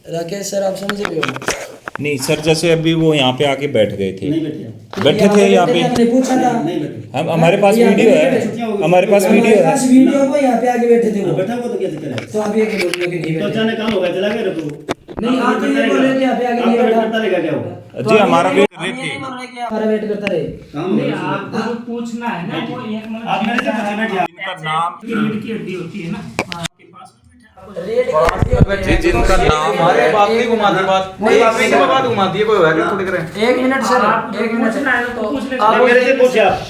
Rakesh sir आप समझ रहे हो? नहीं सर, जैसे अभी वो यहाँ पे आके बैठ गए थे, नहीं बैठे, बैठे थे यहाँ पे, हमने पूछा था। नहीं बैठे। हम हमारे पास वीडियो है, हमारे पास वीडियो है। वीडियो को यहाँ पे आके बैठे थे वो। बैठा हुआ तो क्या दिक्कत है? तो आप ये कह रहे हो कि नहीं तो बैठे? अचानक काम होगा, चला गया तू। नहीं, आप तो ये बोल रहे थे यहाँ पे आके नहीं आपका वेट बैठा। करता रहेगा, क्या होगा? जी हमारा वेट हम ये नहीं बोल रहे कि हमारा वेट करता रहे। काम नहीं, होगा। आपको पूछना है ना, वो एक मतलब आप मेरे से पूछिए, बैठिए। जिनका नाम रीढ़ की हड्डी होती है ना, आपके पास में बैठा रेड की जिनका नाम हमारे बात नहीं घुमाती, बात एक मिनट में बात घुमाती है, कोई होगा थोड़ी करें। एक मिनट सर, आपको एक मिनट पूछना है ना, तो पूछ ले। आप मेरे से पूछिए आप।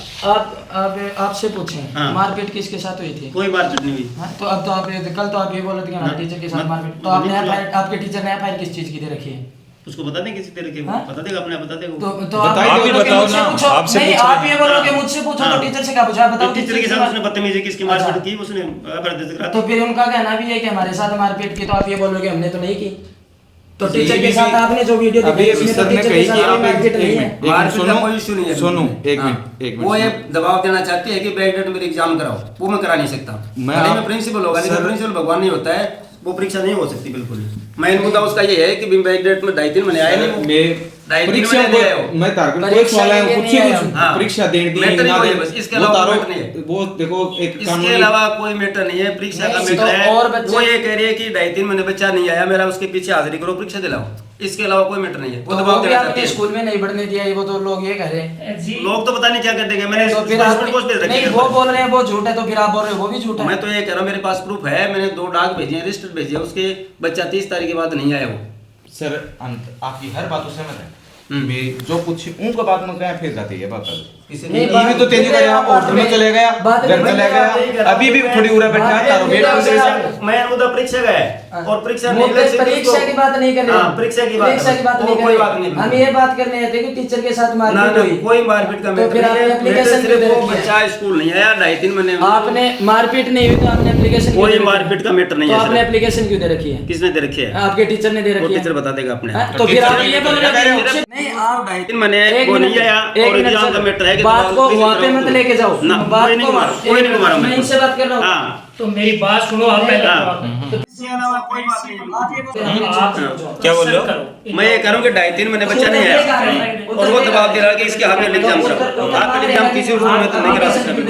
आपसे पूछें हाँ। मारपीट किसके साथ हुई थी? कोई बात नहीं हुई। हाँ, तो अब तो आप कल तो आप ये बोल रहे थे कि हमारे टीचर के साथ मारपीट, तो आपने आपके टीचर ने एफआईआर किस चीज की दे रखी है? उसको बता दें किसी तरह के, हाँ? बता देगा, अपने आप बता देगा। तो बताइए, आप ये बोलो कि बताओ मुझसे ना, पूछो। आपसे नहीं, पूछो। आप ये बोलो कि हाँ। मुझसे पूछो तो हाँ। टीचर से क्या पूछा? आप बताओ टीचर के से साथ बात- उसने बदतमीजी किसकी अच्छा। मारपीट की, उसने अपराध करा। तो फिर उनका कहना भी है कि हमारे साथ मारपीट की, तो आप ये बोल रहे हो कि हमने तो नहीं की। तो टीचर के साथ आपने जो वीडियो अभी दिखाई उसमें सर तो ने टीचर कही के कि साथ आप मारपीट नहीं है। मारपीट का कोई इशू नहीं है। सुनो, एक हाँ। मिनट। वो ये दबाव देना चाहते हैं कि बैकडेट में एग्जाम कराओ, वो मैं करा नहीं सकता। भले में प्रिंसिपल होगा, लेकिन प्रिंसिपल भगवान नहीं होता है, वो परीक्षा नहीं हो सकती बिल्कुल ही। मेन मुद्दा उसका ये है कि बैकडेट में 2.5 महीने आए नहीं, परीक्षा मैं तारक कोई सवाल है कुछ हाँ। परीक्षा देने दी मैटर ना नहीं दे, है बस, इसके वो अलावा तारो मैटर नहीं है। वो देखो एक इसके कानूनी अलावा कोई मैटर नहीं है, परीक्षा का नहीं, मैटर तो है। और बच्चे- वो ये कह रही है कि 2.5 महीने बच्चा नहीं आया मेरा, उसके पीछे हाजिरी करो, परीक्षा दिलाओ। इसके अलावा कोई मैटर नहीं है। वो तो दबाव वो भी देना आपने चाहते हैं। स्कूल में नहीं बढ़ने दिया, ये वो तो लोग ये कह रहे हैं। जी लोग तो पता नहीं क्या कर देंगे। मैंने तो फिर पासपोर्ट पोस्ट भेज आप रखी नहीं, है। वो बोल रहे हैं वो झूठ है, तो फिर आप बोल रहे हो वो भी झूठ है। मैं तो ये कह रहा हूँ, मेरे पास प्रूफ है, मैंने 2 डाक भेजे हैं, रजिस्टर भेजे हैं, उसके बच्चा 30 तारीख के बाद नहीं आया वो। सर आपकी हर बात से सहमत है। मेरी जो कुछ उनका बात में क्या फिर जाती है बात कर नहीं, ये भी तो तेजी करेगा, हॉस्टल में चले गया, बात- घर चले गया, अभी भी थोड़ी उड़ा बैठा है, तारो वेट कर रहे हैं। मैं मुद्दा परीक्षा का है और परीक्षा नहीं मुद्दे परीक्षा की बात नहीं कर रहे हाँ, परीक्षा की बात परीक्षा की बात वो नहीं कर कोई बात रहे। नहीं। हम ये बात करने आते हैं कि टीचर के साथ ना मारपीट ना हुई। कोई मारपीट का तो मैटर फिर नहीं आपने है। application मैटर सिर्फ क्यों वो दे रखी है? बच्चा स्कूल नहीं आया 2.5 महीने में। आपने मारपीट नहीं हुई तो आपने एप्लीकेशन कोई मारपीट का मैटर नहीं तो है आपने सर। एप्लीकेशन क्यों दे रखी है? किसने दे रखी है? आपके टीचर ने दे वो रखी है। टीचर बता देगा अपने हाँ, तो फिर आप ये बोल रहे हो कि नहीं आप 2.5 महीने एक वो मिनट, नहीं आया एक और मिनट एग्जाम सर, का मैटर है कि बात को दबाव वहाँ पे किसी मत तरह लेके जाओ। ना, बात कोई नहीं को- घुमा रहा, कोई नहीं घुमा रहा मैं मैं। इनसे बात कर रहा हूँ। हाँ, तो मेरी बात सुनो आप पहले। हाँ। इसके अलावा कोई बात नहीं। आप ये बोल रहे हो। आप क्या बोल रहे हो? करो। मैं ये कह रहा हूँ कि 2.5 महीने बच्चा नहीं आया और वो दबाव दे रहा है कि इसके हाथ में एग्जाम कराओ। आप एग्जाम किसी रूल में तो नहीं करा सकते।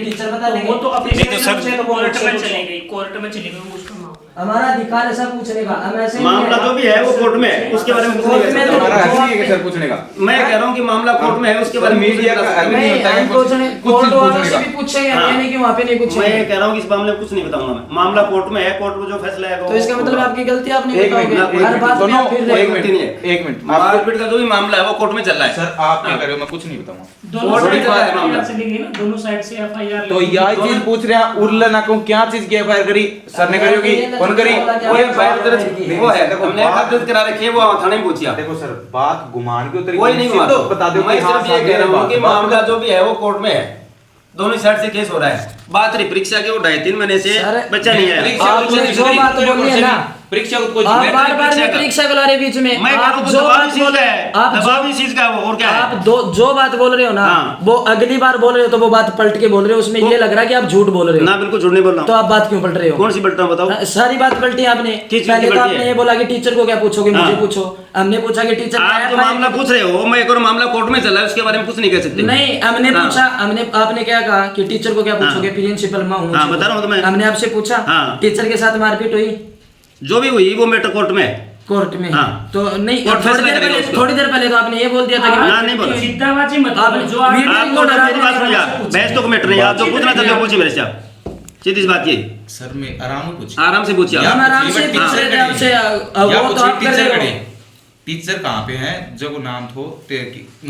टीचर बता देंगे। वो तो अपनी नहीं तो सर- कोर्ट में चली गई, कोर्ट में चली गई, उसका मामला। हमारा अधिकार है सब पूछने का। हम ऐसे मामला जो भी है वो कोर्ट में है, उसके बारे में कुछ नहीं कोर्ट कह में सकता। हमारा हक नहीं है सर पूछने का। मैं कह रहा हूँ कि मामला कोर्ट में है, उसके बारे में मीडिया का हक नहीं होता है हम पूछने कुछ कोर्ट चीज वालों पूछने से का। भी पूछेंगे, हाँ। ये नहीं कि वहाँ पे नहीं मैं पूछेंगे। कह रहा हूँ कि इस मामले में कुछ नहीं बताऊंगा मैं। मामला कोर्ट में है, कोर्ट में जो फैसला है तो इसका मतलब आपकी गलती आप नहीं एक मिनट बताओगे। हर बात में आप फिर कोई एक गलती नहीं है। मिनट एक मिनट मारपीट का जो भी मामला है वो कोर्ट में चल रहा है। सर आप क्या कर रहे हो, मैं कुछ नहीं बताऊंगा। दोनों कोर्ट में साइड चला है से मामला। चली गई ना, दोनों साइड से एफआईआर तो यह चीज पूछ रहे हैं उर्ला ना कहूं क्या चीज की एफआईआर करी सर ने करी होगी, कौन करी? वो एक बात दर्ज वो है, हमने बात दर्ज करा रखी है, वो थाने में पूछिया। देखो सर बात घुमान के उतरी कोई नहीं हुआ। तो बता दो मैं कि हाँ सिर्फ ये सामने कह रहा हूँ कि बात- मामला जो भी है वो कोर्ट में है, दोनों साइड से केस हो रहा है। बात रही परीक्षा की, वो 2.5 महीने से सर, बच्चा नहीं आया। आपने जो बात बोली है ना, परीक्षा को कोई आप मैं बार बार परीक्षा का- परीक्षा को ला रहे बीच में। मैं कह रहा आप हूँ जो दबाव बात इस चीज बोल का रहे है, आप दबाव इस चीज का है वो, और क्या है? आप जो बात बोल रहे हो ना, हाँ। वो अगली बार बोल रहे हो तो वो बात पलट के बोल रहे हो, उसमें ये लग रहा है कि आप झूठ बोल रहे हो। ना बिल्कुल झूठ नहीं बोल रहा तो हूँ। आप बात क्यों पलट रहे हो? कौन सी बल्टा बताओ? हाँ, सारी बात पलटी आपने। किस चीज पहले की तो पलटी आपने है? ये बोला कि टीचर को क्या पूछोगे, मुझे हाँ। पूछो। हमने पूछा कि टीचर आप जो मामला पूछ रहे हो, मैं एक और मामला कोर्ट में चल रहा है, उसके बारे में कुछ नहीं कह सकते। नहीं, हमने हाँ। पूछा, हमने आपने क्या कहा कि टीचर को क्या पूछोगे, प्रिंसिपल मैं हूँ। हाँ, बता रहा हूँ तो मैं। हमने आपसे पूछा हाँ। टीचर के साथ मारपीट हुई जो भी हुई वो मैटर कोर्ट में है। कोर्ट में। हाँ। तो नहीं, कोर्ट फैसला करेगा उसको। थोड़ी देर पहले तो आपने ये बोल दिया था कि ना, नहीं बोला। सीधाबाजी मत आपने करो, जो आप वीडियो आप रिकॉर्ड मेरी बात सुनिए, आपने आप बहस तो मैटर नहीं है, आप जो पूछना चाहते हो पूछिए मेरे से। आप सीधी सी बात ये, सर मैं आराम से पूछ आराम से पूछिए। हम आप। आराम से टीचर पूछ रहे थे करेंगे। आपसे, या वो तो पूछिए आप कर टीचर रहे करें। हो। टीचर कहाँ पे है जब वो नाम थो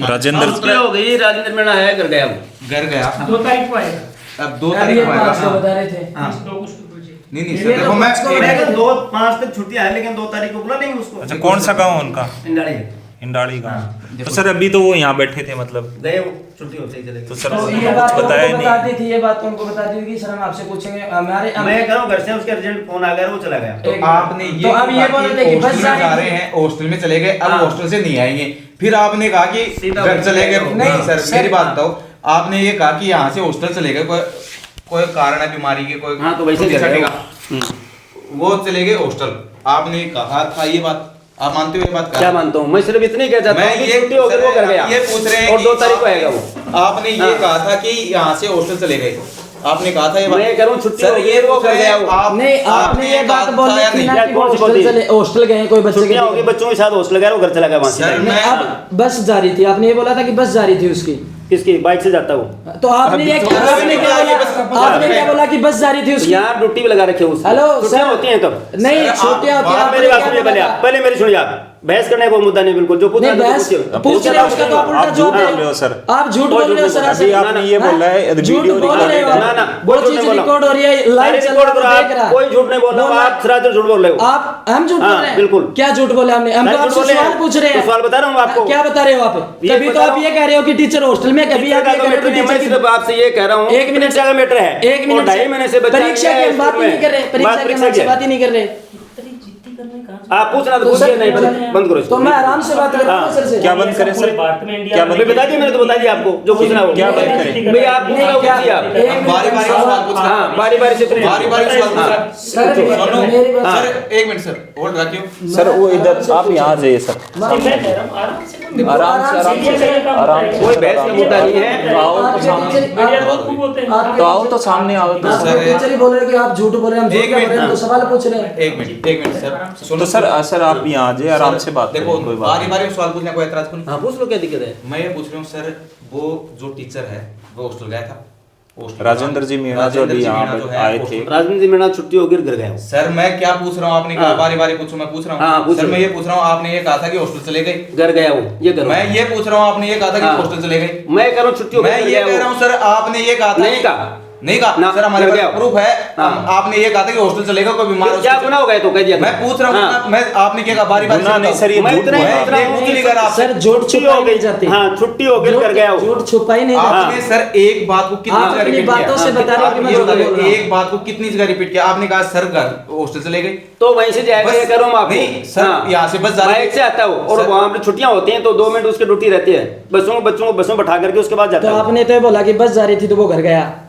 राजेंद्र उत्तरे हो गई, राजेंद्र मीणा है, घर गया वो। घर गया 2 तारीख को आएगा। अब 2 अभी तारीख ये को पाँच को आएगा। बता रहे थे। हाँ। 2 को शुरू कीजिए। नहीं नहीं ये सर तो देखो मैं पाँच को एक- बता लेकिन 2-5 तक छुट्टियां है, लेकिन 2 तारीख को बुला नहीं उसको। अच्छा कौन सा गाँव उनका? इंडाड़ी है। इंडाड़ी गाँव। तो सर अभी तो वो यहाँ बैठे थे मतलब, गए वो, छुट्टी होते ही चले गए। तो सर तो उनको ये बात कुछ तो बताया उनको नहीं। बताती थी, ये बात तो उनको बताती थी कि सर हम आपसे पूछेंगे हमारे मैं कह रहा हूँ घर से उसके अर्जेंट फोन आ गया, वो चला गया। एक- आपने ये तो अब ये कहा बोल कि रहे थे कि बस हॉस्टल में जा जाने रहे हैं, हॉस्टल में चले गए, अब हाँ। हॉस्टल से नहीं आएंगे। फिर आपने कहा कि सीधा घर चले गए। नहीं, नहीं सर सर, मेरी बात बताओ, आपने ये कहा कि यहाँ से हॉस्टल चले गए, कोई कारण है बीमारी के, कोई हाँ, तो वैसे छुट्टी चले गए। छाटेगा। वो चले गए हॉस्टल। आपने कहा था ये बात, आप मानते हो ये बात? क्या मानता हूँ मैं, सिर्फ इतनी कह जाता हूँ कि छुट्टी हो गई वो घर गया, ये पूछ रहे हैं और कि 2 तारीख को आएगा वो। आपने ये कहा था कि यहाँ से हॉस्टल चले गए, आपने कहा था ये बात। मैं कह रहा हूँ छुट्टी सर हो ये गई वो घर गया वो। नहीं, आपने ये बात बोली बताया थी नहीं। ना कि कौन सी हॉस्टल बोली? चले, हॉस्टल गए कोई बच्चे छुट्टियां होगी बच्चों के साथ हॉस्टल गया, वो घर चला गया वहां से। सर, नहीं, मैं- अब बस जा रही थी, आपने ये बोला था कि बस जा रही थी उसकी, किसकी बाइक से जाता हूँ। तो आपने ये तो आपने क्या ये बस बोला, पूछा आपने है। क्या बोला कि बस जा रही थी उसकी? यहाँ ड्यूटी भी लगा रखे उसकी। हेलो छुट्टियां सर, होती हैं तब। नहीं सर, छुट्टियां आप- होती हैं, आप मेरी आपने बात क्या सुनिए बोला? पहले मेरी सुनिए आप। बहस करने का कोई मुद्दा नहीं बिल्कुल, जो पूछ नहीं रहे हैं बहस तो पूछ रहे हो उसका तो आप उल्टा आप जवाब झूठ दे बोल रहे हो सर। आप झूठ बोल रहे हो सर। अभी आपने ये बोला है झूठ वीडियो बोल रहे हो, ना, ना, वो कोई झूठ चीज नहीं बोला। रिकॉर्ड हो रही है, लाइव चल रहा है, देख रहा है। कोई झूठ नहीं बोल रहा हूँ, आप सरासर झूठ बोल रहे हो। आप हम झूठ बोल हाँ, रहे हैं बिल्कुल। क्या झूठ बोले हमने? हम नहीं, तो झूठ आपसे बोले सवाल हैं। पूछ रहे हैं। तो सवाल बता रहा हूँ आपको। क्या बता रहे हो आप? ये कभी तो बता आप रहा ये कह रहे हो कि टीचर हॉस्टल में, कभी आप ये कह रहे हो कि मैं टीचर सिर्फ आपसे ये कह रहा हूँ, एक मिनट परीक्षा का मैटर है। एक मिनट 2.5 महीने से बच्चा परीक्षा नहीं की है हम बात स्कूल ही नहीं कर रहे, में। परीक्षा की बात ही नहीं कर रहे। आप पूछना तो तो पूछिए, सर, नहीं बंद करो इसको। तो मैं आराम से बात कर रहा हूँ सर से। क्या बंद करें सर? भारत में इंडिया क्या मैं बता दिया, मैंने तो बता दिया आपको जो पूछना है वो। क्या बंद करें? भाई आप पूछ रहे हो, पूछिए आप। बारी-बारी सवाल पूछ रहे हैं। हाँ, बारी-बारी से पूछिए। बारी-बारी सवाल पूछ रहे हैं। सर सुनो, मेरी बात सर एक मिनट सर, होल्ड रखियो। सर वो इधर आप यहाँ जाइए सर, मैं कह रहा हूँ आराम से आराम से आराम से कोई बहस का मुद्दा नहीं है। आओ तो सामने, मीडिया बहुत खूब होते हैं। तो आओ तो सामने आओ तो आप टीचर ही बोल रहे हो कि आप झूठ बोल रहे हैं, हम झूठ एक क्या बोल रहे हैं, मिनट, तो सवाल पूछ रहे हैं। एक मिनट सर, सुनो तो सर आप यहाँ आ जाइए, आराम से बात देखो, करें, कोई बात नहीं। बारी-बारी सवाल पूछने कोई एतराज नहीं। हाँ पूछ लो, क्या दिक्कत है। मैं ये पूछ रहा हूँ सर, वो जो टीचर है वो हॉस्टल गया था? हॉस्टल- राजेंद्र जी मीणा जो राजेंद्र अभी जी यहाँ मीणा पे जो है, आए हॉस्टल- थे। राजनीति जी मेरा छुट्टी होगी घर गया हूँ। सर मैं क्या पूछ रहा हूँ, आपने कहा हाँ। बारी-बारी पूछूं, मैं पूछ रहा हाँ, हूँ पूछ सर, लो। मैं ये पूछ रहा हूँ, आपने ये कहा था कि हॉस्टल चले गए। घर गया हूँ, ये करो। मैं ये पूछ रहा हूँ, आपने ये कहा था कि हाँ। हॉस्टल चले गए। मैं कह रहा हूँ छुट्टी होगी मैं घर ये गया कह रहा हूँ सर, आपने ये कहा था नहीं कि- कहा। नहीं कहा ना, सर, हमारे घर पास गया। प्रूफ है। हाँ। आपने ये कहा था कि हॉस्टल चलेगा, कोई बीमार हो क्या गुनाह हो गया तो कह दिया। मैं पूछ रहा हाँ। हूँ, मैं आपने क्या कहा बारी-बारी गुनाह नहीं सर, ये मैं झूठ इतना ही बोला पूछ रहा है। हूँ। पूछ नहीं कर रहा आपसे। सर झूठ छुपाई नहीं जाती। हाँ, छुट्टी हो गई घर गया हूँ। झूठ छुपाई नहीं जाती। आपने सर एक बात को कितनी आप जगह अपनी रिपीट बातों से बता रहे हो कि मैं ये झूठ बताइए, बोल रहा हूँ। एक बात को कितनी जगह रिपीट किया आपने? कहा सर घर हॉस्टल चले गए, तो वहीं से जाएगा, ये करो मैं आपको। नहीं सर, यहाँ से बस जा रही- बाइक से आता हूँ और सर- वहाँ पे छुट्टियां होती हैं तो 2 मिनट उसकी ड्यूटी रहती है। बच्चों को बसों में बैठा करके उसके बाद तो जाता हूँ। आपने तो ये बोला कि बस जा रही थी तो वो घर गया।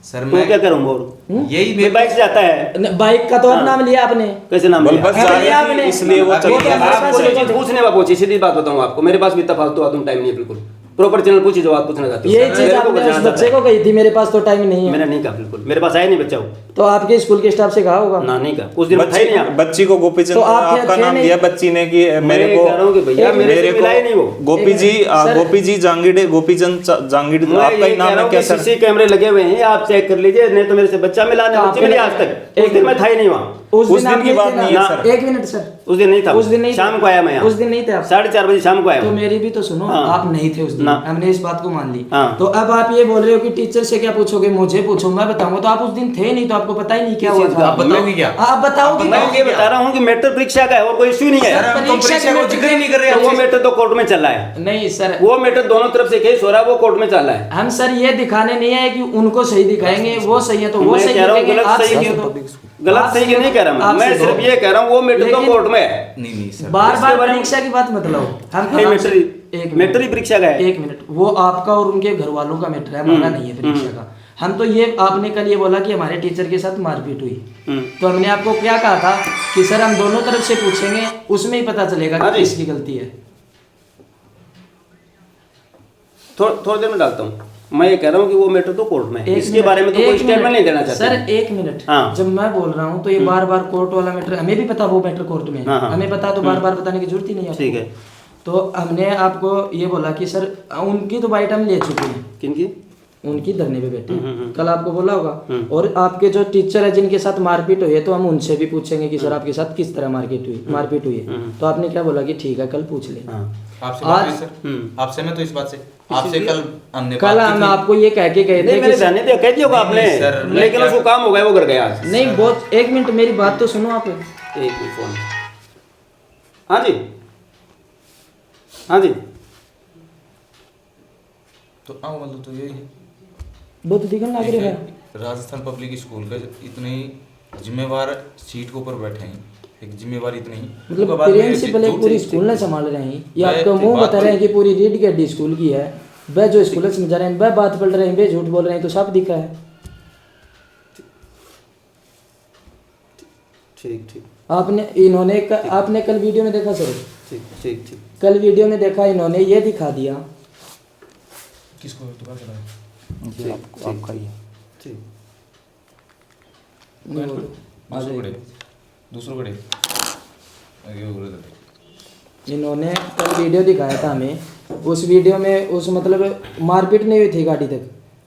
सर तो क्या मैं करूँ और यही मैं बाइक से जाता है। बाइक का तो हाँ। नाम लिया आपने। कैसे नाम बोल लिया? बस जा अरे आपने- रही थी, इसलिए वो वो चली तो गई। हमारे आप पास पूछिए, रिकॉर्ड- पूछने में पूछिए, सीधी बात बताऊँ आपको। मेरे पास भी इतना फालतू आदमी टाइम नहीं है बिल्कुल। प्रॉपर चैनल पूछिए जो आप पूछना चाहते हो। ये मेरे चीज को आपने पूछना उस चाहता बच्चे है। को कही थी, मेरे पास तो टाइम नहीं मैंने है। नहीं कहा, बिल्कुल मेरे पास आया नहीं बच्चा वो। तो आपके स्कूल के स्टाफ से कहा होगा। ना नहीं कहा, उस दिन था ही नहीं आप। बच्ची को गोपी चंद तो आप थे- आपका थे नाम नहीं? दिया बच्ची ने कि मेरे मैं को कह रहा हूँ कि भैया मेरे से मिला ही नहीं वो। गोपी जी सर- गोपी जी जांगीड़े, गोपी चंद जांगीड़े, मैं आपका ये ही कह नाम रहा है हूँ क्या कि सर? सीसी कैमरे लगे हुए हैं, आप चेक कर लीजिए। नहीं तो मेरे से बच्चा मिला नहीं, बच्चे मिले आज तक। एक दिन मैं था ही नहीं वहाँ। उस दिन आप की नहीं बात थे नहीं ना? है सर। एक मिनट सर, उस दिन नहीं था। उस दिन नहीं शाम थे। को आया मैं यहाँ। उस दिन नहीं थे आप। 4:30 बजे शाम को आया तो हूँ। मेरी भी तो सुनो, हाँ। आप नहीं थे उस दिन, ना। हमने इस बात को मान ली। हाँ। तो अब आप ये बोल रहे हो कि टीचर से क्या पूछोगे, मुझे पूछो, मैं बताऊंगा। तो आप उस दिन थे नहीं, तो आपको पता ही नहीं क्या किस हुआ चीज था। का? आप बताओगे क्या? आप बताओगे मैं क्या? ये बता रहा हूँ कि मैटर परीक्षा का है और कोई इश्यू नहीं सर, है। हम तो परीक्षा को जिक्र ही नहीं कर रहे तो वो आपसे। मैटर तो कोर्ट में चल रहा है। नहीं सर, वो मैटर दोनों तरफ से केस हो रहा है, वो कोर्ट में चल रहा है। हम सर ये दिखाने नहीं है कि उनको सही दिखाएंगे, वो सही है तो वो मैं सही कह रहा हूँ दिखाएंगे, गलत आप सही सही है हो तो तो गलत सही की नहीं कह रहा मैं। आप मैं सही सिर्फ हो। ये कह रहा हूँ वो मैटर तो लेकिन- कोर्ट में है। नहीं सर, बार इसके बार बारे में- परीक्षा की बात मत लाओ। हम ये आराम मैटर से- एक मैटर ही परीक्षा का है। एक मिनट, वो आपका और उनके घर वालों का मैटर है, हमारा नहीं है परीक्षा का। हम तो ये, आपने कल ये बोला कि हमारे टीचर के साथ मारपीट हुई, तो हमने आपको क्या कहा था कि सर हम दोनों तरफ से पूछेंगे, उसमें ही पता चलेगा हाँ कि जी। किसकी गलती है। थोड़ी देर में डालता हूँ। मैं ये कह रहा हूँ कि वो मैटर तो कोर्ट में है। एक इसके मिनट, बारे में तो एक कोई मिनट। स्टेटमेंट नहीं देना चाहता। सर एक मिनट, हाँ। जब मैं बोल रहा हूँ तो ये बार बार कोर्ट वाला मैटर, हमें भी पता वो मैटर कोर्ट में है। हाँ, हाँ। हमें पता, तो बार बार बताने की जरूरत ही नहीं है आपको। ठीक है। तो हमने आपको ये बोला कि सर उनकी तो बाइट हम ले चुके हैं, किनकी? उनकी धरने पे बैठे हैं। कल आपको बोला होगा। और आपके जो टीचर है जिनके साथ मारपीट हुई है, तो हम उनसे भी पूछेंगे कि सर आपके साथ किस तरह मारपीट हुई है। तो आपने क्या बोला कि ठीक है कल पूछ लेना। हाँ। आपसे बात हुई आज- सर? आपसे मैं तो इस बात से आपसे कल हमने कल बात की हम थी। आपको ये कह के गए थे नहीं, मैंने कि ध्यान नहीं दिया, कह दिया होगा आपने। नहीं, सर, मैं लेकिन क्या- उसको काम हो गया, वो घर गया आज। नहीं, बहुत, एक मिनट मेरी बात तो सुनो आप। एक मिनट फोन। हाँ जी, हाँ जी। तो आओ मतलब तो यही है। बहुत दिखन लग रहा है। राजस्थान पब्लिक स्कूल का इतने जिम्मेवार सीट के ऊपर बैठे हैं, एक जिम्मेवार इतने ही मतलब उसके बाद में प्रिंसिपल एक झूठ पूरी से- स्कूल ना संभाल रहे हैं, ये मैं आपका एक मुंह बात बता रहे हैं बोलूं। कि पूरी रीड की हड्डी स्कूल की है। वह जो स्कूल समझा रहे हैं, वह बात पलट रहे हैं, वे झूठ बोल रहे हैं, तो सब दिखा है। ठीक ठीक आपने आपने कल वीडियो में देखा सर, ठीक ठीक ठीक। कल वीडियो में देखा इन्होंने ये दिखा दिया। किसको तो चला ठीक, आपका ही है। ठीक। दूसरों बड़े इन्होंने कल वीडियो दिखाया था हमें, उस वीडियो में उस मतलब मारपीट नहीं हुई थी गाड़ी तक,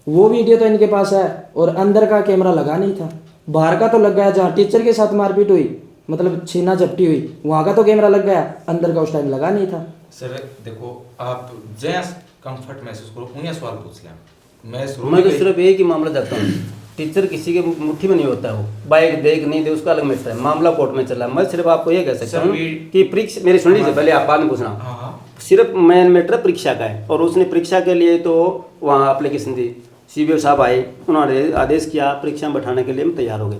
वो वीडियो तो इनके पास है और अंदर का कैमरा लगा नहीं था, बाहर का तो लग गया जहाँ टीचर के साथ मारपीट हुई मतलब छीना झपटी हुई वहाँ का तो कैमरा लग गया, अंदर का उस टाइम लगा नहीं था। सर देखो आप जैस कंफर्ट महसूस करो उन्हें सवाल पूछ लिया। मैं तो सिर्फ एक ही मामला जानता हूँ, टीचर किसी के मुट्ठी में नहीं होता है, वो बाइक देख नहीं दे उसका अलग मैटर है, मामला कोर्ट में चल रहा है। मैं सिर्फ आपको ये कह सकता हूँ कि परीक्षा मेरी सुन लीजिए पहले, आप बाद में पूछना। सिर्फ मेन मैटर परीक्षा का है और उसने परीक्षा के लिए तो वहाँ एप्लीकेशन दी, CBO साहब आए, उन्होंने आदेश किया परीक्षा में बैठाने के लिए हम तैयार हो गए,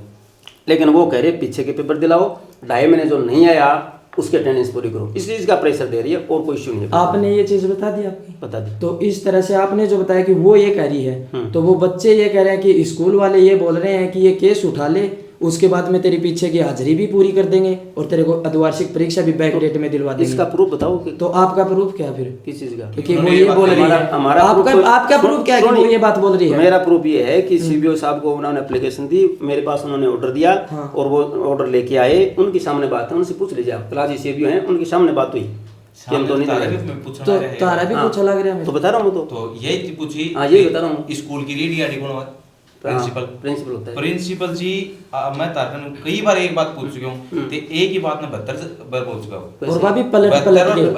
लेकिन वो कह रहे पीछे के पेपर दिलाओ, 2.5 महीने जो नहीं आया उसके अटेंडेंस पूरी करो, इस चीज़ का प्रेशर दे रही है और कोई इश्यू नहीं है। आपने ये चीज़ बता दी आपकी? बता दी। तो इस तरह से आपने जो बताया कि वो ये कह रही है, तो वो बच्चे ये कह रहे हैं कि स्कूल वाले ये बोल रहे हैं कि ये केस उठा ले, उसके बाद में तेरी पीछे की हाजिरी भी पूरी कर देंगे और तेरे को अर्धवार्षिक परीक्षा भी बैक डेट में दिलवा देंगे। इसका प्रूफ बताओ कि तो आपका प्रूफ क्या फिर? किस चीज़ का? क्योंकि वो ये बोल रही है, हमारा आपका प्रूफ क्या है कि वो ये बात बोल रही है? मेरा प्रूफ ये है कि CBO साहब को उन्होंने एप्लीकेशन दी, मेरे पास उन्होंने ऑर्डर दिया और वो ऑर्डर लेके आए, उनके सामने बात है, उनसे पूछ लीजिए आप, क्लास CBO हैं, उनके सामने बात हुई कि हम तो नहीं तो तारा भी कुछ लग रहा है तो बता रहा हूँ। तो यही पूछी, हाँ यही बता रहा हूँ। स्कूल की रीड यानी कौन प्रिंसिपल होता है। प्रिंसिपल जी मैं तारकन कई बार एक बात पूछ चुका हूँ, तो एक ही बात में 72 बार बोल चुका हूँ और वह भी पलट के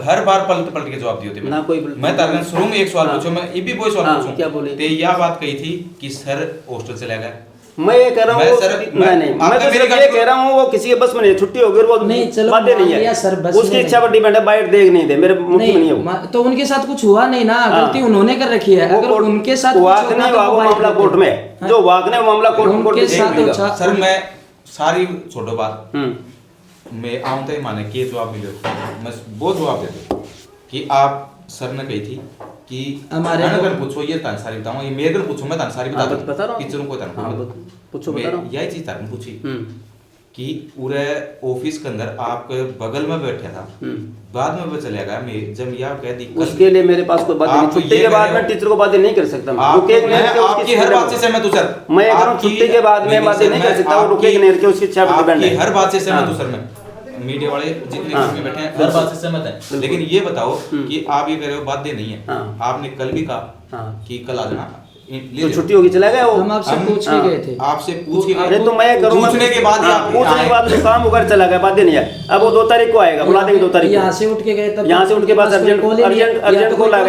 हर बार पलट के जवाब दिए थे ना कोई मैं तारकन शुरू में एक सवाल पूछूं, मैं ये भी वही सवाल पूछूं, क्या बोले? तो यह बात कही थी कि सर हॉस्टल चला गया। मैं ये कह रहा हूँ मैं तो सिर्फ ये कह रहा हूँ वो किसी के बस में नहीं, छुट्टी हो गई वो नहीं, चलो बातें नहीं है सर, बस उसकी इच्छा पर डिपेंड है, बाइट देख नहीं दे, मेरे मुट्ठी में नहीं है वो। तो उनके साथ कुछ हुआ नहीं ना, गलती उन्होंने कर रखी है। अगर उनके साथ वाक नहीं हुआ वो मामला कोर्ट में, जो वाक ने मामला कोर्ट के साथ सर मैं सारी छोड़ो बात, मैं आऊँ तो माने के जवाब मिले, मैं वो जवाब देते कि आप सर ने कही थी कि हमारे अगर पूछो ये तान सारी बताऊं, ये मेरे को पूछो मैं तान सारी बता रहा हूं टीचरों को तान पूछो बता रहा हूं। यही चीज तान पूछी कि पूरे ऑफिस के अंदर आपके बगल में बैठा था, बाद में पता चलेगा मैं जब यह कह दी उसके लिए मेरे पास कोई बात नहीं, छुट्टी के बाद में टीचर को बातें नहीं कर सकता मैं, आपकी हर बात से सहमत हूं सर, मैं कह रहा हूं छुट्टी के बाद में बातें नहीं कर सकता, वो रुकेगा नहीं कि उसकी इच्छा पर डिपेंड है। हर बात से सहमत हूं सर, मैं मीडिया वाले जितने में बैठे हैं हर बात से सहमत है, लेकिन ये बताओ कि आप ये कह रहे हो बातें नहीं है, आपने कल भी कहा कि कल आ जाना, तो छुट्टी होगी चला गया वो, हम आपसे पूछ के गए थे, आपसे पूछ के अरे तो मैं करूंगा पूछने के बाद पूछने के बाद तो काम होकर चला गया, बातें नहीं है। अब वो 2 तारीख को आएगा, बुला देंगे 2 तारीख को, यहाँ से उठ के गए तब यहाँ से उठ के बाद अर्जेंट कॉल आ गया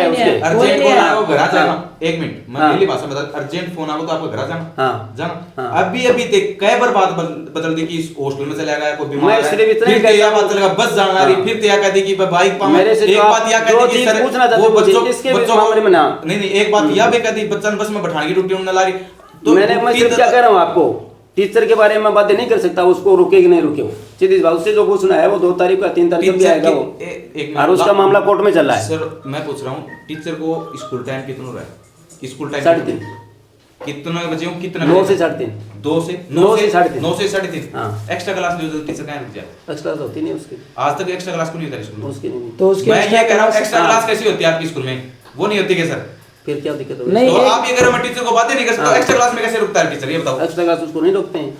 उसके, अर्जेंट कॉल आया वो घर आ जाना, एक मिनट मैं पहली भाषा बता, अर्जेंट फोन आया तो आपको घर आ जाना, जाना अभी तक कई बार बात बदल दी कि इस हॉस्टल में चला गया, कोई बीमार है, फिर क्या बात चलेगा बस जाना रही, फिर क्या कह दी कि बाइक पाऊं, एक बात यह कह दी कि सर वो बच्चों नहीं एक बात यह भी कह दी बच्चा बस में बैठाने की ड्यूटी उन्होंने ला रही, तो मैं सिर्फ क्या कह रहा हूँ आपको, टीचर के बारे में बातें नहीं कर सकता, उसको रुके कि नहीं रुके, वो सीधी बात, उससे जो पूछना है वो 2 तारीख को 3 तारीख को भी आएगा वो, और उसका मामला कोर्ट में चल रहा है। सर मैं पूछ रहा हूँ टीचर को स्कूल टाइम कितना रहा है? स्कूल टाइम 3:30 कितना बजे हूँ, कितना 9 से 3:30 2 से 9 से 3:30 9 से 3:30 हाँ। एक्स्ट्रा क्लास नहीं होती टीचर कहाँ लग जाए? एक्स्ट्रा क्लास होती नहीं उसकी, आज तक एक्स्ट्रा क्लास को नहीं होता स्कूल में, उसकी नहीं। तो उसके मैं ये कह रहा हूँ एक्स्ट्रा क्लास कैसी होती है आपकी स्कूल में? वो नहीं होती क्या सर? फिर क्या दिक्कत होगी? नहीं, तो आप ये कह रहे हो मैं टीचर को बातें नहीं कर सकता, एक्स्ट्रा क्लास में कैसे रुकता है टीचर, ये बताओ एक्स्ट्रा क्लास उसको नहीं रोकते हैं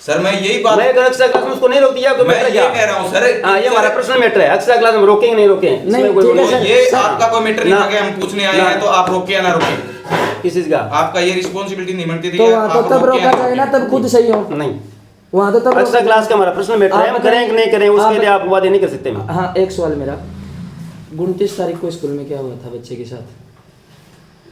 सर। मैं यही बात मैं अगर एक्स्ट्रा क्लास में उसको नहीं रोक दिया तो मैं ये कह रहा हूँ सर, हाँ ये हमारा पर्सनल मैटर है, एक्स्ट्रा क्लास में रोकेंगे नहीं रोकेंगे, नहीं, इसमें कोई ठीक है बोलो- सर। ये आपका कोई मैटर नहीं था कि हम पूछने आए हैं तो आप रोके या ना रोके, किस चीज का आपका ये रिस्पांसिबिलिटी नहीं बनती थी तो कि वहाँ तो आप तब रोके या रोका ना जाए ना, रोके। तब खुद सही हो, नहीं, वहाँ तो तब एक्स्ट्रा क्लास का हमारा पर्सनल मैटर है, हम करें कि नहीं करें उसके लिए आप वादे नहीं कर सकते। हाँ एक सवाल मेरा, 29 तारीख को स्कूल में क्या हुआ था बच्चे के साथ?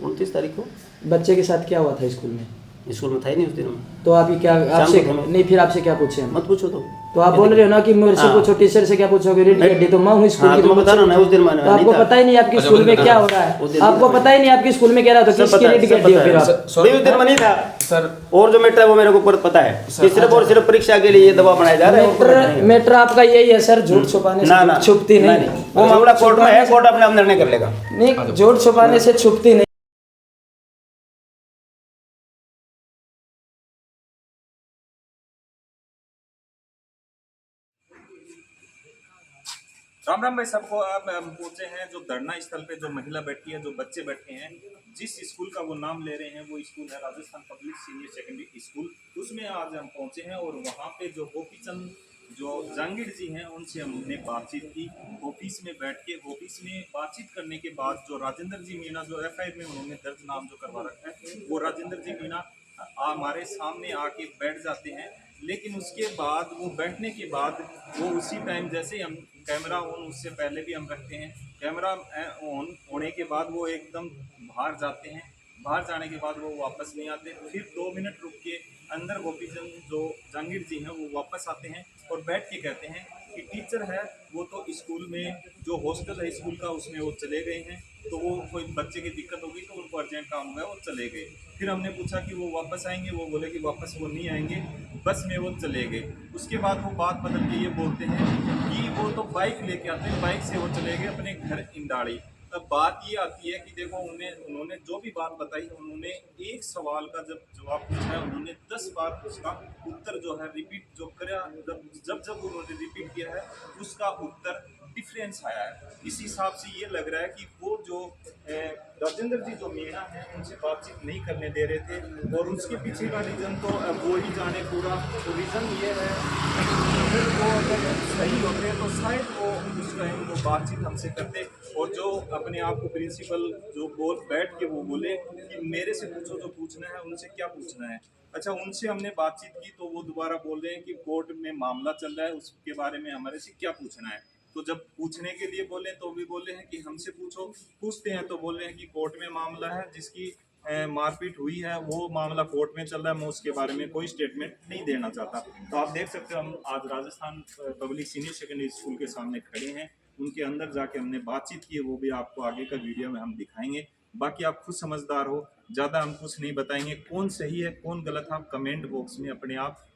29 तारीख को बच्चे के साथ क्या हुआ था स्कूल में? स्कूल में था ही नहीं उस दिन में, तो आप ये क्या आपसे को था। नहीं, फिर आपसे क्या पूछे हम? मत पूछो तो आप बोल रहे हो ना कि मेरे से हाँ। पूछो, टीचर से क्या पूछोगे? रीड गड्डी तो मैं हूँ स्कूल हाँ, की, तो मैं बता रहा हूँ ना, उस दिन मैंने तो आपको पता ही नहीं आपकी स्कूल में क्या हो रहा है, आपको पता ही नहीं आपकी स्कूल में क्या रहा, तो किसकी रीड गड्डी हो फिर आप? भाई उस दिन में नहीं था सर, और जो मैटर है वो मेरे को पता है कि सिर्फ और सिर्फ परीक्षा के लिए ये दबाव बनाया जा रहा है। मैटर आपका यही है सर, झूठ छुपाने ना से छुपती नहीं, वो मामला कोर्ट में है, कोर्ट अपने आप निर्णय कर लेगा। नहीं, झूठ छुपाने से छुपती नहीं। राम राम भाई सबको। अब हम पहुंचे हैं जो धरना स्थल पे, जो महिला बैठी है, जो बच्चे बैठे हैं, जिस स्कूल का वो नाम ले रहे हैं वो स्कूल है Rajasthan public senior secondary school. उसमें आज हम पहुंचे हैं और वहाँ पे जो गोपीचंद जो जहांगीर जी हैं उनसे हमने बातचीत की। ऑफिस में बैठ के ऑफिस में बातचीत करने के बाद जो राजेंद्र जी मीणा जो एफआईआर में उन्होंने दर्ज नाम जो करवा रखा है, वो राजेंद्र जी मीणा हमारे सामने आके बैठ जाते हैं। लेकिन उसके बाद वो बैठने के बाद वो उसी टाइम जैसे हम कैमरा ऑन, उससे पहले भी हम रखते हैं, कैमरा ऑन होने के बाद वो एकदम बाहर जाते हैं। बाहर जाने के बाद वो वापस नहीं आते। फिर 2 मिनट रुक के अंदर गोपीचंद जो जहांगीर जी हैं वो वापस आते हैं और बैठ के कहते हैं कि टीचर है वो तो स्कूल में जो हॉस्टल है स्कूल का उसमें वो चले गए हैं, तो वो कोई बच्चे की दिक्कत होगी तो उनको अर्जेंट काम हुआ है वो चले गए। फिर हमने पूछा कि वो वापस आएंगे, वो बोले कि वापस वो नहीं आएंगे, बस में वो चले गए। उसके बाद वो बात बदल के ये बोलते हैं कि वो तो बाइक लेके आते हैं, बाइक से वो चले गए अपने घर इंदाड़ी। तब बात ये आती है कि देखो उन्होंने जो भी बात बताई, उन्होंने एक सवाल का जब जवाब पूछा है उन्होंने 10 बार उसका उत्तर जो है रिपीट जो करा, जब उन्होंने रिपीट किया है उसका उत्तर डिफरेंस आया है। इस हिसाब से ये लग रहा है कि वो जो राजेंद्र जी जो मीणा है उनसे बातचीत नहीं करने दे रहे थे और उसके पीछे का रीज़न तो अब वो ही जाने पूरा। तो रीज़न ये है अगर वो अगर सही होते तो शायद वो उस टाइम वो बातचीत हमसे करते और जो अपने आप को प्रिंसिपल जो बोल बैठ के वो बोले कि मेरे से पूछो जो पूछना है, उनसे क्या पूछना है। अच्छा, उनसे हमने बातचीत की तो वो दोबारा बोल रहे हैं कि कोर्ट में मामला चल रहा है, उसके बारे में हमारे से क्या पूछना है। तो जब पूछने के लिए बोले तो भी बोले हैं कि हमसे पूछो। पूछते हैं तो बोल रहे हैं कि कोर्ट में मामला है, जिसकी मारपीट हुई है वो मामला कोर्ट में चल रहा है, मैं उसके बारे में कोई स्टेटमेंट नहीं देना चाहता। तो आप देख सकते हो हम आज Rajasthan public senior secondary school के सामने खड़े हैं, उनके अंदर जाके हमने बातचीत की है, वो भी आपको आगे का वीडियो में हम दिखाएंगे। बाकी आप खुद समझदार हो, ज़्यादा हम कुछ नहीं बताएंगे। कौन सही है कौन गलत है आप कमेंट बॉक्स में अपने आप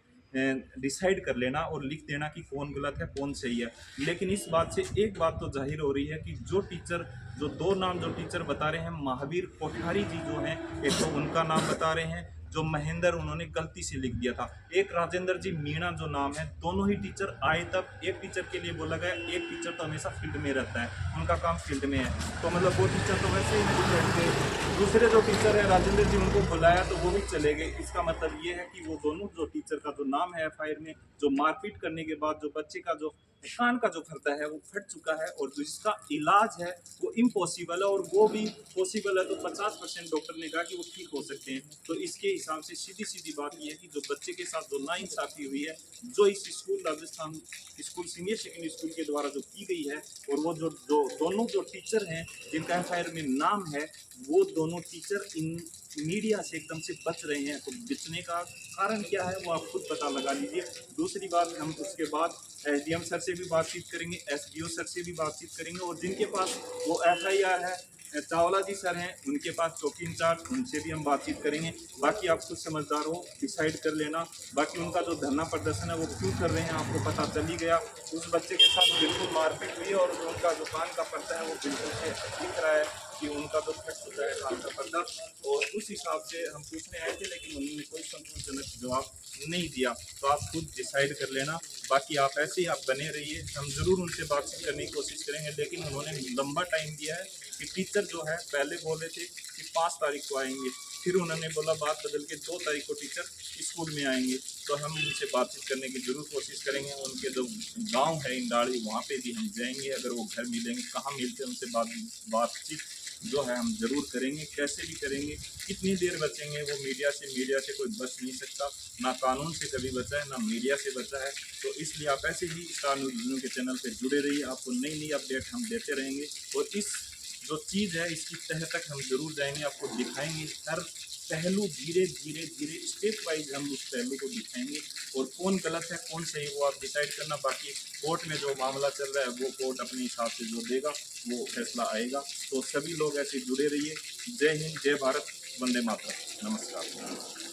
डिसाइड कर लेना और लिख देना कि कौन गलत है कौन सही है। लेकिन इस बात से एक बात तो जाहिर हो रही है कि जो टीचर जो 2 नाम जो टीचर बता रहे हैं, महावीर कोठारी जी जो हैं, एक तो उनका नाम बता रहे हैं, जो महेंद्र उन्होंने गलती से लिख दिया था, एक राजेंद्र जी मीणा जो नाम है, दोनों ही टीचर आए तब एक टीचर के लिए बोला गया, एक टीचर तो हमेशा फील्ड में रहता है, उनका काम फील्ड में है, तो मतलब वो टीचर तो वैसे ही नहीं बैठते। दूसरे जो टीचर है राजेंद्र जी उनको बुलाया तो वो भी चले गए। इसका मतलब ये है कि वो दोनों जो टीचर का जो नाम है एफआईआर में, जो मारपीट करने के बाद जो बच्चे का जो कान का जो फरता है वो फट चुका है और जिसका इलाज है वो इम्पॉसिबल है और वो भी पॉसिबल है तो 50% डॉक्टर ने कहा कि वो ठीक हो सकते हैं। तो इसके हिसाब से सीधी बात ये है कि जो बच्चे के साथ जो नाइंसाफी हुई है, जो इस school Rajasthan school senior secondary school के द्वारा जो की गई है, और वो जो दोनों जो टीचर हैं जिनका एफआईआर में नाम है, वो दोनों टीचर इन मीडिया से एकदम से बच रहे हैं। तो बचने का कारण क्या है वो आप खुद पता लगा लीजिए। दूसरी बात, हम उसके बाद एसडीएम सर से भी बातचीत करेंगे, एसडीओ सर से भी बातचीत करेंगे, और जिनके पास वो एफआईआर है चावला जी सर हैं, उनके पास चौकी इंचार्ज, उनसे भी हम बातचीत करेंगे। बाकी आप खुद समझदार हो, डिसाइड कर लेना। बाकी उनका जो धरना प्रदर्शन है वो क्यों कर रहे हैं आपको पता चल ही गया। उस बच्चे के साथ बिल्कुल मारपीट हुई और उनका जो कान का पर्दा है वो बिल्कुल से दिख रहा है कि उनका तो फट चुका है कान का पर्दा, और उस हिसाब से हम पूछने आए थे लेकिन उन्होंने कोई संतोषजनक जवाब नहीं दिया। तो आप खुद डिसाइड कर लेना। बाकी आप ऐसे ही आप बने रहिए, हम ज़रूर उनसे बातचीत करने की कोशिश करेंगे। लेकिन उन्होंने लंबा टाइम दिया है कि टीचर जो है पहले बोले थे कि 5 तारीख को आएंगे, फिर उन्होंने बोला बात बदल के 2 तारीख को टीचर स्कूल में आएंगे। तो हम उनसे बातचीत करने की जरूर कोशिश करेंगे। उनके जो गांव है इंडाड़ी वहाँ पे भी हम जाएंगे, अगर वो घर मिलेंगे, कहाँ मिलते हैं, उनसे बातचीत जो है हम जरूर करेंगे। कैसे भी करेंगे, कितनी देर बचेंगे वो मीडिया से कोई बच नहीं सकता, ना कानून से कभी बचा है ना मीडिया से बचा है। तो इसलिए आप ऐसे ही स्टार न्यूज़ के चैनल पे जुड़े रहिए, आपको नई अपडेट हम देते रहेंगे। और इस जो चीज़ है इसकी तह तक हम जरूर जाएंगे, आपको दिखाएंगे हर पहलू, धीरे धीरे स्टेप वाइज हम उस पहलू को दिखाएंगे। और कौन गलत है कौन सही वो आप डिसाइड करना। बाकी कोर्ट में जो मामला चल रहा है वो कोर्ट अपने हिसाब से जो देगा वो फैसला आएगा। तो सभी लोग ऐसे जुड़े रहिए। जय हिंद, जय भारत, वंदे मातरम, नमस्कार।